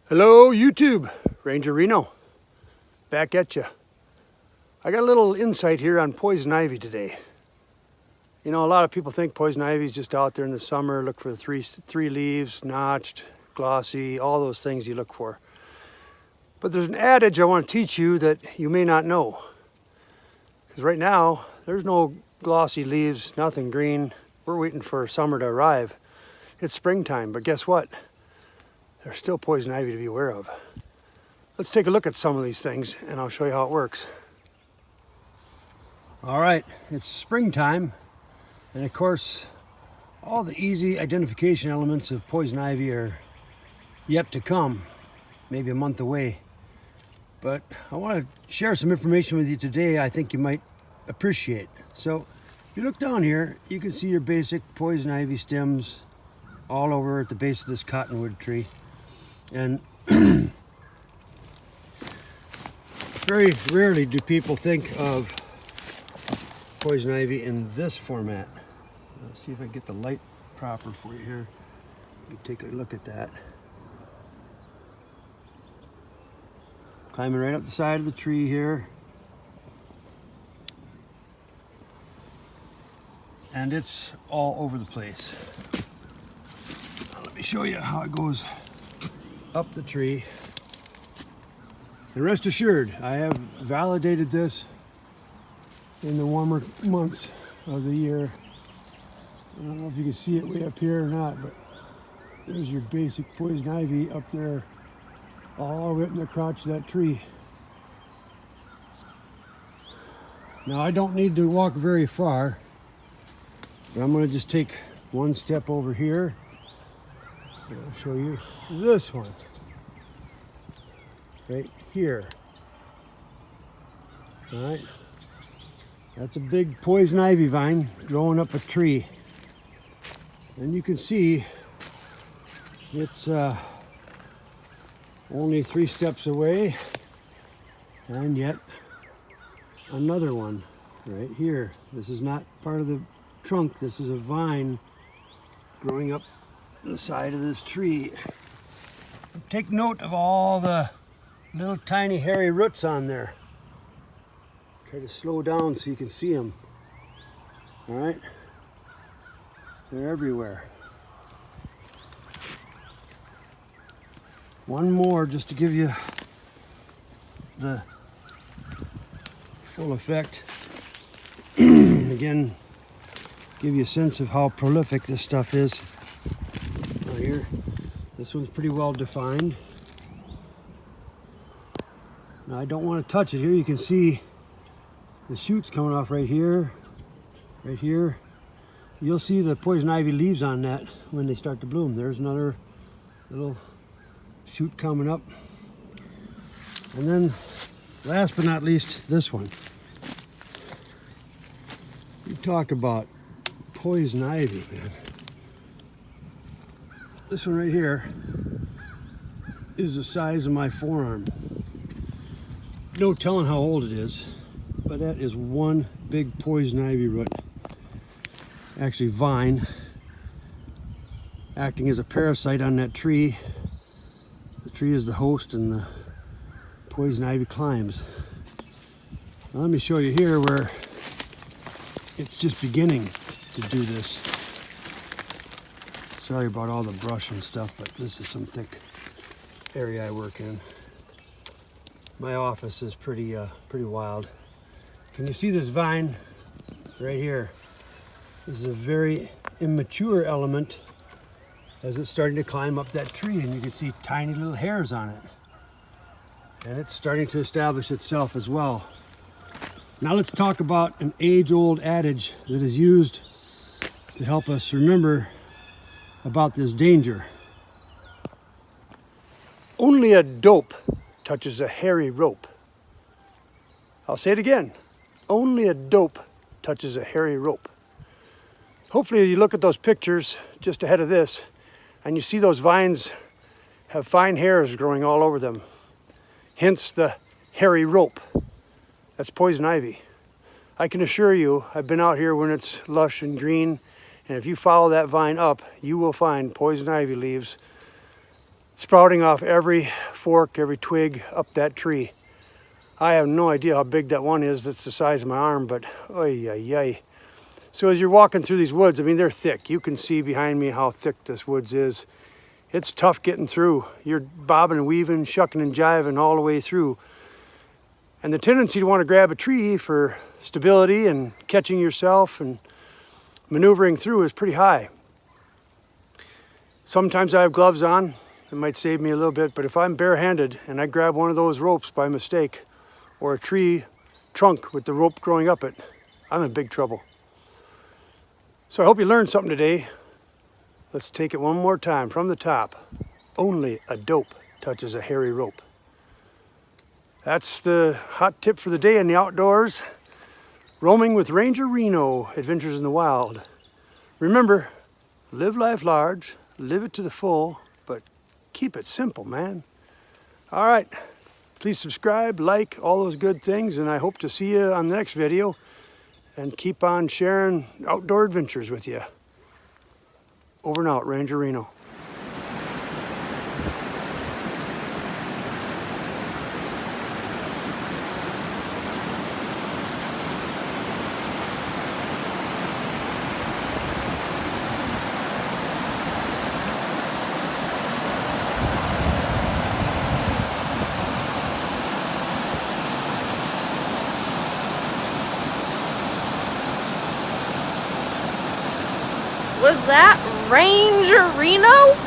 Hello YouTube, Ranger Reno, back at you. I got a little insight here on poison ivy today. You know, a lot of people think poison ivy is just out there in the summer, look for the three leaves, notched, glossy, all those things you look for. But there's an adage I want to teach you that you may not know. Because right now, there's no glossy leaves, nothing green. We're waiting for summer to arrive. It's springtime, but guess what? There's still poison ivy to be aware of. Let's take a look at some of these things and I'll show you how it works. All right, it's springtime, and of course, all the easy identification elements of poison ivy are yet to come, maybe a month away. But I want to share some information with you today I think you might appreciate. So, if you look down here, you can see your basic poison ivy stems all over at the base of this cottonwood tree. And very rarely do people think of poison ivy in this format. Let's see if I can get the light proper for you here. You can take a look at that. Climbing right up the side of the tree here. And it's all over the place. Let me show you how it goes up the tree. And rest assured, I have validated this in the warmer months of the year. I don't know if you can see it way up here or not, but there's your basic poison ivy up there, all the way up in the crotch of that tree. Now I don't need to walk very far, but I'm going to just take one step over here. And I'll show you this one right here. All right, that's a big poison ivy vine growing up a tree, and you can see it's only 3 steps away, and yet another one right here. This is not part of the trunk, this is a vine growing up the side of this tree. Take note of all the little tiny hairy roots on there. Try to slow down so you can see them. All right, they're everywhere. One more just to give you the full effect. Again, give you a sense of how prolific this stuff is. Right here, this one's pretty well defined. Now I don't want to touch it here. You can see the shoots coming off right here, right here. You'll see the poison ivy leaves on that when they start to bloom. There's another little shoot coming up. And then last but not least, this one. You talk about poison ivy, man. This one right here is the size of my forearm. No telling how old it is, but that is one big poison ivy root. Actually vine, acting as a parasite on that tree. The tree is the host and the poison ivy climbs. Now let me show you here where it's just beginning to do this. Sorry about all the brush and stuff, but this is some thick area I work in. My office is pretty wild. Can you see this vine right here? This is a very immature element as it's starting to climb up that tree, and you can see tiny little hairs on it. And it's starting to establish itself as well. Now let's talk about an age-old adage that is used to help us remember about this danger. Only a dope touches a hairy rope. I'll say it again. Only a dope touches a hairy rope. Hopefully you look at those pictures just ahead of this and you see those vines have fine hairs growing all over them. Hence the hairy rope. That's poison ivy. I can assure you, I've been out here when it's lush and green, and if you follow that vine up, you will find poison ivy leaves sprouting off every fork, every twig up that tree. I have no idea how big that one is that's the size of my arm, but oy, oy, oy. So as you're walking through these woods, I mean, they're thick. You can see behind me how thick this woods is. It's tough getting through. You're bobbing and weaving, shucking and jiving all the way through. And the tendency to want to grab a tree for stability and catching yourself and maneuvering through is pretty high. Sometimes I have gloves on. It might save me a little bit, but if I'm barehanded and I grab one of those ropes by mistake, or a tree trunk with the rope growing up it, I'm in big trouble. So I hope you learned something today. Let's take it one more time from the top. Only a dope touches a hairy rope. That's the hot tip for the day in the outdoors. Roaming with Ranger Reno, Adventures in the Wild. Remember, live life large, live it to the full, but keep it simple, man. All right, please subscribe, like, all those good things, and I hope to see you on the next video and keep on sharing outdoor adventures with you. Over and out, Ranger Reno. Was that Ranger Reno?